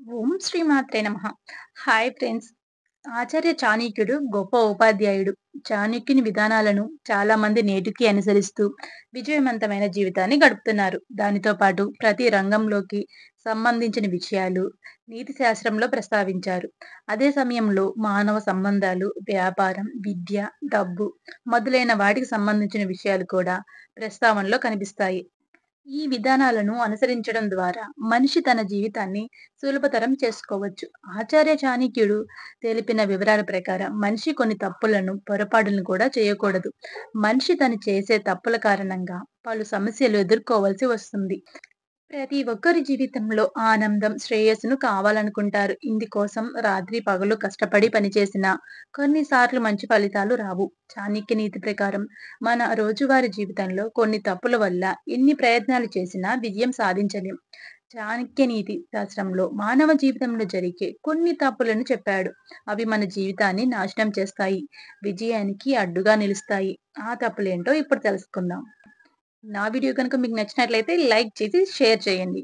ఓం శ్రీ మాత్రే నమః. Hi friends. ఆచార్య చాణక్యుడు గొప్ప ఉపాధ్యాయుడు. చాణక్యుని విధానాలను చాలా మంది నేటికి అనుసరిస్తూ విజయవంతమైన జీవితాన్ని గడుపుతున్నారు. దానితో పాటు ప్రతి రంగంలోకి సంబంధించిన విషయాలు నీతి శాస్త్రంలో ప్రస్తావించారు. అదే సమయంలో మానవ సంబంధాలు, వ్యాపారం, విద్య, డబ్బు మొదలైన వాటికి సంబంధించిన విషయాలు కూడా ప్రస్తావనలో కనిపిస్తాయి. ఈ విధానాలను అనుసరించడం ద్వారా మనిషి తన జీవితాన్ని సులభతరం చేసుకోవచ్చు. ఆచార్య చాణక్యుడు తెలిపిన వివరాల ప్రకారం మనిషి కొన్ని తప్పులను, పొరపాటులను కూడా చేయకూడదు. మనిషి తను చేసే తప్పుల కారణంగా పలు సమస్యలు ఎదుర్కోవాల్సి వస్తుంది. ప్రతి ఒక్కరి జీవితంలో ఆనందం, శ్రేయస్సును కావాలనుకుంటారు. ఇందుకోసం రాత్రి పగలు కష్టపడి పనిచేసినా కొన్నిసార్లు మంచి ఫలితాలు రావు. చాణక్య నీతి ప్రకారం మన రోజువారీ జీవితంలో కొన్ని తప్పుల వల్ల ఎన్ని ప్రయత్నాలు చేసినా విజయం సాధించలేం. చాణక్య నీతి శాస్త్రంలో మానవ జీవితంలో జరిగే కొన్ని తప్పులను చెప్పాడు. అవి మన జీవితాన్ని నాశనం చేస్తాయి, విజయానికి అడ్డుగా నిలుస్తాయి. ఆ తప్పులేంటో ఇప్పుడు తెలుసుకుందాం. నా వీడియో కనుక మీకు నచ్చినట్లయితే లైక్ చేసి షేర్ చేయండి.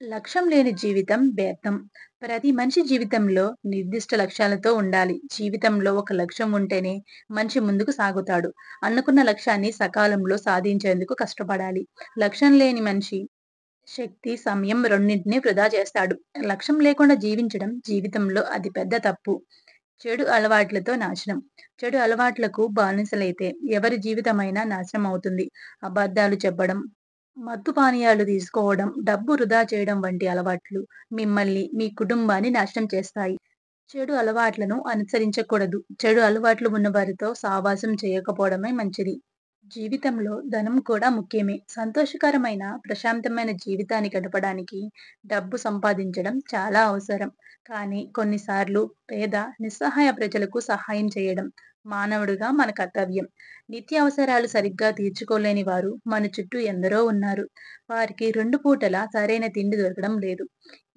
లక్ష్యం లేని జీవితం వ్యర్థం. ప్రతి మనిషి జీవితంలో నిర్దిష్ట లక్ష్యాలతో ఉండాలి. జీవితంలో ఒక లక్ష్యం ఉంటేనే మనిషి ముందుకు సాగుతాడు. అనుకున్న లక్ష్యాన్ని సకాలంలో సాధించేందుకు కష్టపడాలి. లక్ష్యం లేని మనిషి శక్తి, సమయం రెండింటినీ వృధా చేస్తాడు. లక్ష్యం లేకుండా జీవించడం జీవితంలో అతి పెద్ద తప్పు. చెడు అలవాట్లతో నాశనం. చెడు అలవాట్లకు బానిసలైతే ఎవరి జీవితమైనా నాశనం అవుతుంది. అబద్ధాలు చెప్పడం, మత్తు పానీయాలు తీసుకోవడం, డబ్బు వృధా చేయడం వంటి అలవాట్లు మిమ్మల్ని, మీ కుటుంబాన్ని నాశనం చేస్తాయి. చెడు అలవాట్లను అనుసరించకూడదు. చెడు అలవాట్లు ఉన్నవారితో సావాసం చేయకపోవడమే మంచిది. జీవితంలో ధనం కూడా ముఖ్యమే. సంతోషకరమైన, ప్రశాంతమైన జీవితాన్ని గడపడానికి డబ్బు సంపాదించడం చాలా అవసరం. కానీ కొన్నిసార్లు పేద, నిస్సహాయ ప్రజలకు సహాయం చేయడం మానవుడిగా మన కర్తవ్యం. నిత్యావసరాలు సరిగ్గా తీర్చుకోలేని వారు మన చుట్టూ ఎందరో ఉన్నారు. వారికి 2 పూటలా సరైన తిండి దొరకడం లేదు.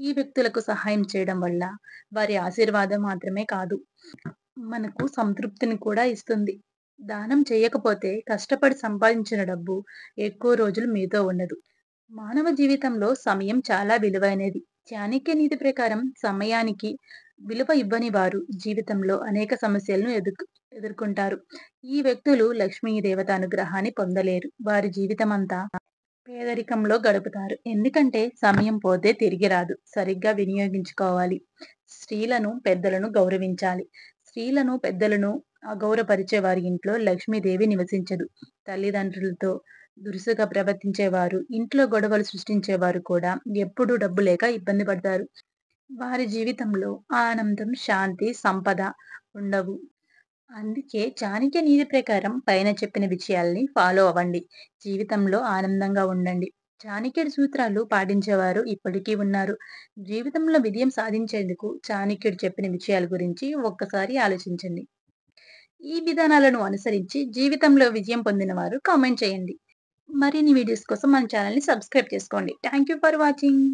ఈ వ్యక్తులకు సహాయం చేయడం వల్ల వారి ఆశీర్వాదం మాత్రమే కాదు, మనకు సంతృప్తిని కూడా ఇస్తుంది. దానం చేయకపోతే కష్టపడి సంపాదించిన డబ్బు ఎక్కువ రోజులు మీతో ఉండదు. మానవ జీవితంలో సమయం చాలా విలువైనది. చాణక్య నీతి ప్రకారం సమయానికి విలువ ఇవ్వని వారు జీవితంలో అనేక సమస్యలను ఎదుర్కొంటారు. ఈ వ్యక్తులు లక్ష్మీ దేవత అనుగ్రహాన్ని పొందలేరు. వారి జీవితమంతా పేదరికంలో గడుపుతారు. ఎందుకంటే సమయం పోతే తిరిగి రాదు. సరిగ్గా వినియోగించుకోవాలి. స్త్రీలను, పెద్దలను గౌరవించాలి. స్త్రీలను, పెద్దలను అగౌరవపరిచే వారి ఇంట్లో లక్ష్మీదేవి నివసించదు. తల్లిదండ్రులతో దురుసుగా ప్రవర్తించేవారు, ఇంట్లో గొడవలు సృష్టించేవారు కూడా ఎప్పుడూ డబ్బు లేక ఇబ్బంది పడతారు. వారి జీవితంలో ఆనందం, శాంతి, సంపద ఉండవు. అందుకే చాణక్య నీతి ప్రకారం పైన చెప్పిన విషయాల్ని ఫాలో అవ్వండి. జీవితంలో ఆనందంగా ఉండండి. చాణక్యుడి సూత్రాలు పాటించేవారు ఇప్పటికీ ఉన్నారు. జీవితంలో విజయం సాధించేందుకు చాణక్యుడు చెప్పిన విషయాల గురించి ఒక్కసారి ఆలోచించండి. ఈ విధానాలను అనుసరించి జీవితంలో విజయం పొందిన వారు కామెంట్ చేయండి. మరిన్ని వీడియోస్ కోసం మన ఛానల్‌ని సబ్స్క్రైబ్ చేసుకోండి. Thank you for watching.